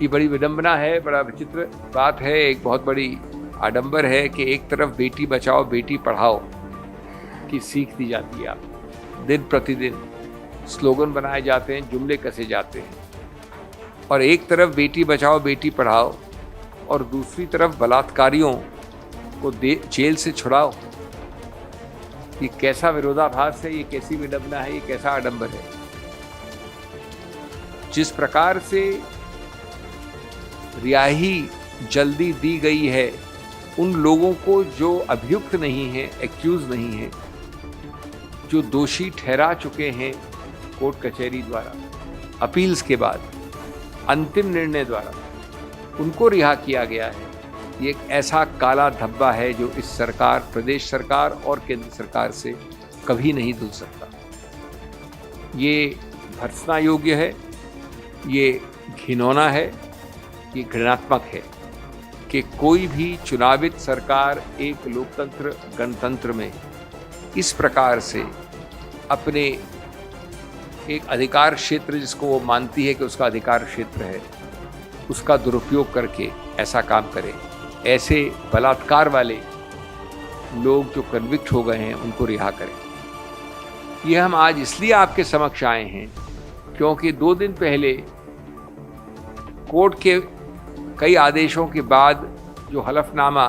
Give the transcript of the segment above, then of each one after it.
ये बड़ी विडंबना है, बड़ा विचित्र बात है, एक बहुत बड़ी आडंबर है कि एक तरफ बेटी बचाओ बेटी पढ़ाओ की सीख दी जाती है। आप दिन प्रतिदिन स्लोगन बनाए जाते हैं, जुमले कसे जाते हैं, और एक तरफ बेटी बचाओ बेटी पढ़ाओ और दूसरी तरफ बलात्कारियों को जेल से छुड़ाओ। ये कैसा विरोधाभास है, ये कैसी विडंबना है, ये कैसा आडंबर है। जिस प्रकार से रिहाई जल्दी दी गई है उन लोगों को जो अभियुक्त नहीं है, एक्यूज नहीं है, जो दोषी ठहरा चुके हैं कोर्ट कचहरी द्वारा, अपील्स के बाद अंतिम निर्णय द्वारा उनको रिहा किया गया है। ये एक ऐसा काला धब्बा है जो इस सरकार, प्रदेश सरकार और केंद्र सरकार से कभी नहीं धुल सकता। ये भर्त्सना योग्य है, ये घिनौना है, ये घृणात्मक है कि कोई भी चुनावित सरकार एक लोकतंत्र गणतंत्र में इस प्रकार से अपने एक अधिकार क्षेत्र जिसको वो मानती है कि उसका अधिकार क्षेत्र है, उसका दुरुपयोग करके ऐसा काम करे। ऐसे बलात्कार वाले लोग जो कन्विक्ट हो गए हैं उनको रिहा करें। ये हम आज इसलिए आपके समक्ष आए हैं क्योंकि 2 दिन पहले कोर्ट के कई आदेशों के बाद जो हलफनामा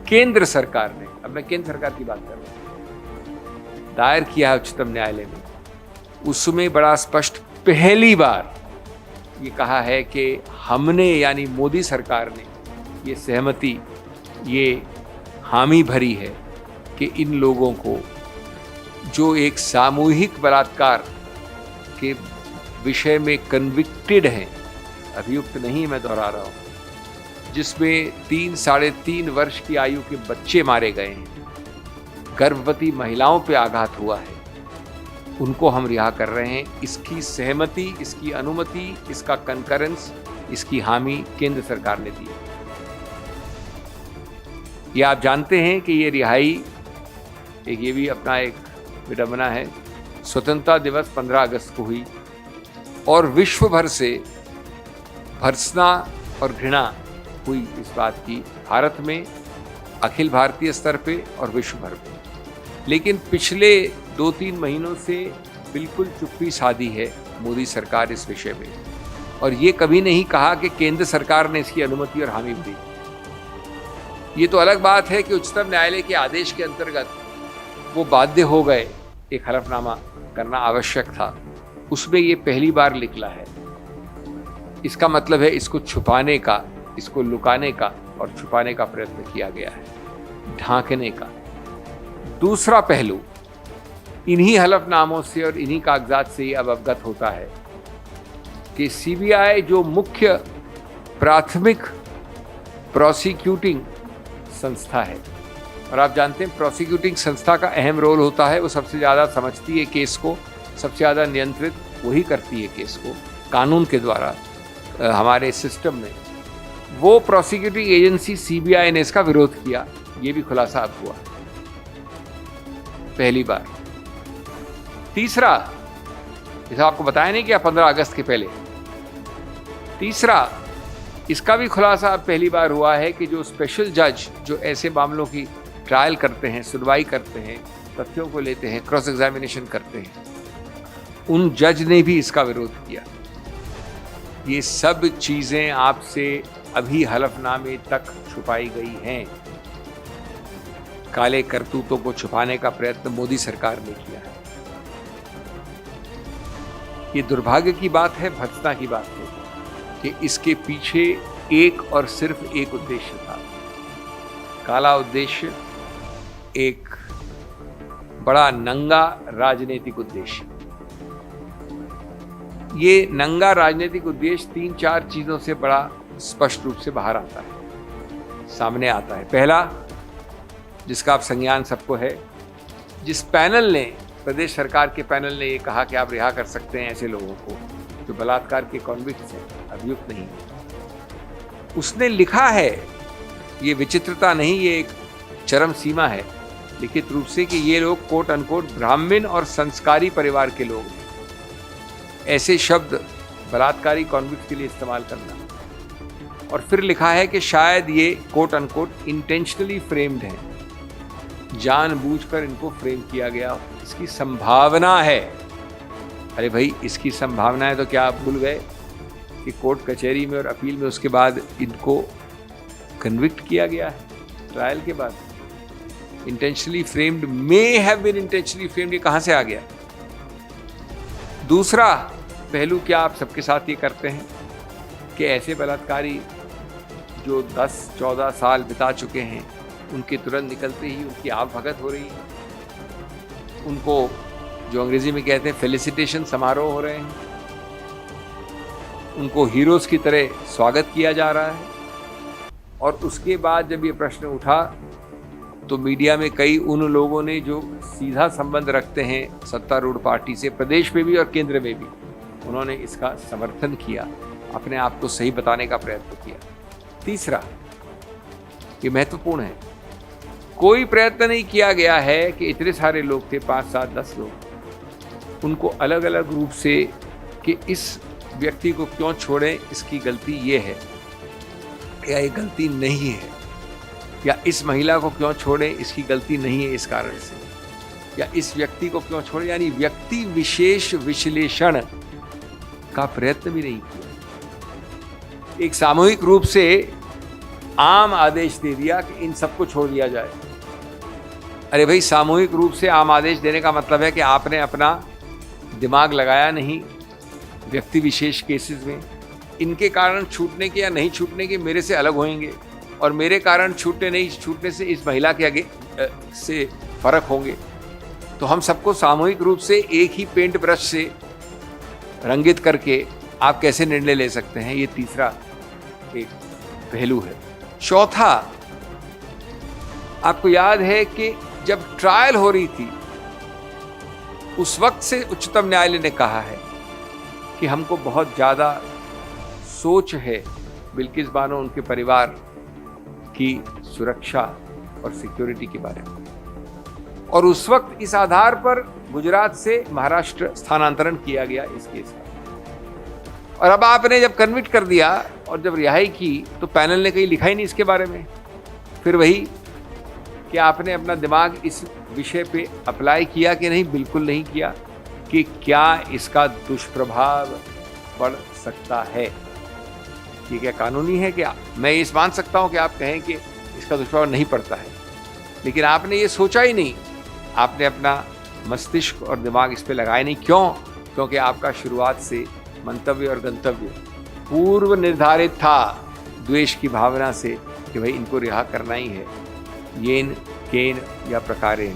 केंद्र सरकार ने, अब मैं केंद्र सरकार की बात कर रहा हूं, दायर किया है उच्चतम न्यायालय में, उसमें बड़ा स्पष्ट पहली बार ये कहा है कि हमने यानी मोदी सरकार ने ये सहमति, ये हामी भरी है कि इन लोगों को जो एक सामूहिक बलात्कार के विषय में कन्विक्टेड हैं, अभियुक्त नहीं मैं दोहरा रहा हूँ, जिसमें 3-3.5 वर्ष की आयु के बच्चे मारे गए हैं, गर्भवती महिलाओं पे आघात हुआ है, उनको हम रिहा कर रहे हैं। इसकी सहमति, इसकी अनुमति, इसका कंकरेंस, इसकी हामी केंद्र सरकार ने दी है। ये आप जानते हैं कि ये रिहाई ये भी अपना एक विडंबना है। स्वतंत्रता दिवस 15 अगस्त को हुई और विश्व भर से भर्त्सना और घृणा हुई इस बात की, भारत में, अखिल भारतीय स्तर पे और विश्व भर में। लेकिन पिछले 2-3 महीनों से बिल्कुल चुप्पी साधी है मोदी सरकार इस विषय में, और ये कभी नहीं कहा कि केंद्र सरकार ने इसकी अनुमति और हामी दी। ये तो अलग बात है कि उच्चतम न्यायालय के आदेश के अंतर्गत वो बाध्य हो गए, एक हलफनामा करना आवश्यक था, उसमें ये पहली बार निकला है। इसका मतलब है इसको छुपाने का, इसको लुकाने का और छुपाने का प्रयत्न किया गया है, ढांकने का। दूसरा पहलू, इन्हीं हलफनामों से और इन्हीं कागजात से ये अब अवगत होता है कि सीबीआई जो मुख्य प्राथमिक प्रोसिक्यूटिंग संस्था है, और आप जानते हैं प्रोसिक्यूटिंग संस्था का अहम रोल होता है, वो सबसे ज़्यादा समझती है केस को, सबसे ज़्यादा नियंत्रित वही करती है केस को कानून के द्वारा हमारे सिस्टम में। वो प्रोसिक्यूटिंग एजेंसी सीबीआई ने इसका विरोध किया, ये भी खुलासा अब हुआ पहली बार। तीसरा, जैसा आपको बताया नहीं क्या 15 अगस्त के पहले, तीसरा इसका भी खुलासा अब पहली बार हुआ है कि जो स्पेशल जज जो ऐसे मामलों की ट्रायल करते हैं, सुनवाई करते हैं, तथ्यों को लेते हैं, क्रॉस एग्जामिनेशन करते हैं, उन जज ने भी इसका विरोध किया। ये सब चीज़ें आपसे अभी हलफनामे तक छुपाई गई हैं। काले करतूतों को छुपाने का प्रयत्न मोदी सरकार ने किया है। ये दुर्भाग्य की बात है, भर्त्सना की बात है कि इसके पीछे एक और सिर्फ एक उद्देश्य था, काला उद्देश्य, एक बड़ा नंगा राजनीतिक उद्देश्य। ये नंगा राजनीतिक उद्देश्य 3-4 चीजों से बड़ा स्पष्ट रूप से बाहर आता है, सामने आता है। पहला, जिसका आप संज्ञान सबको है, जिस पैनल ने, प्रदेश सरकार के पैनल ने ये कहा कि आप रिहा कर सकते हैं ऐसे लोगों को जो बलात्कार के कॉन्विक्ट्स हैं, अभियुक्त नहीं, उसने लिखा है, ये विचित्रता नहीं, ये एक चरम सीमा है लिखित रूप से, कि ये लोग कोट अनकोट ब्राह्मण और संस्कारी परिवार के लोग हैं। ऐसे शब्द बलात्कारी कॉन्विक्ट के लिए इस्तेमाल करना और फिर लिखा है कि शायद ये कोट अनकोट इंटेंशनली फ्रेम्ड है, जानबूझकर इनको फ्रेम किया गया, इसकी संभावना है। अरे भाई, इसकी संभावना है तो क्या आप भूल गए कि कोर्ट कचहरी में और अपील में उसके बाद इनको कन्विक्ट किया गया है ट्रायल के बाद। Intentionally framed, may have been intentionally framed, ये कहां से आ गया? दूसरा पहलू क्या आप सबके साथ ये करते हैं कि ऐसे बलात्कारी जो 10-14 साल बिता चुके हैं, उनके तुरंत निकलते ही उनकी आवभगत हो रही है, उनको जो अंग्रेजी में कहते हैं फेलिसिटेशन समारोह हो रहे हैं, उनको हीरोज की तरह स्वागत किया जा रहा है। और उसके बाद जब ये प्रश्न उठा तो मीडिया में कई उन लोगों ने जो सीधा संबंध रखते हैं सत्तारूढ़ पार्टी से, प्रदेश में भी और केंद्र में भी, उन्होंने इसका समर्थन किया, अपने आप को सही बताने का प्रयत्न किया। तीसरा, ये महत्वपूर्ण है, कोई प्रयत्न नहीं किया गया है कि इतने सारे लोग थे, 5, 7, 10 लोग, उनको अलग अलग रूप से कि इस व्यक्ति को क्यों छोड़ें, इसकी गलती ये है या ये गलती नहीं है, या इस महिला को क्यों छोड़ें, इसकी गलती नहीं है इस कारण से, या इस व्यक्ति को क्यों छोड़ें, यानी व्यक्ति विशेष विश्लेषण का प्रयत्न भी नहीं किया। एक सामूहिक रूप से आम आदेश दे दिया कि इन सबको छोड़ दिया जाए। अरे भाई, सामूहिक रूप से आम आदेश देने का मतलब है कि आपने अपना दिमाग लगाया नहीं व्यक्ति विशेष केसेस में। इनके कारण छूटने के या नहीं छूटने के मेरे से अलग होंगे, और मेरे कारण छूटने नहीं छूटने से इस महिला के आगे से फर्क होंगे। तो हम सबको सामूहिक रूप से एक ही पेंट ब्रश से रंगित करके आप कैसे निर्णय ले सकते हैं? ये तीसरा एक पहलू है। चौथा, आपको याद है कि जब ट्रायल हो रही थी उस वक्त से उच्चतम न्यायालय ने कहा है कि हमको बहुत ज़्यादा सोच है बिल्किस बानो उनके परिवार की सुरक्षा और सिक्योरिटी के बारे में, और उस वक्त इस आधार पर गुजरात से महाराष्ट्र स्थानांतरण किया गया इस केस का। और अब आपने जब कन्विक्ट कर दिया और जब रिहाई की तो पैनल ने कहीं लिखा ही नहीं इसके बारे में। फिर वही कि आपने अपना दिमाग इस विषय पे अप्लाई किया कि नहीं? बिल्कुल नहीं किया कि क्या इसका दुष्प्रभाव पड़ सकता है। ये क्या कानूनी है? क्या मैं इस मान सकता हूँ कि आप कहें कि इसका दुष्प्रभाव नहीं पड़ता है, लेकिन आपने ये सोचा ही नहीं, आपने अपना मस्तिष्क और दिमाग इस पे लगाया नहीं। क्यों? क्योंकि आपका शुरुआत से मंतव्य और गंतव्य पूर्व निर्धारित था, द्वेष की भावना से कि भाई इनको रिहा करना ही है, येन केन या प्रकारेण।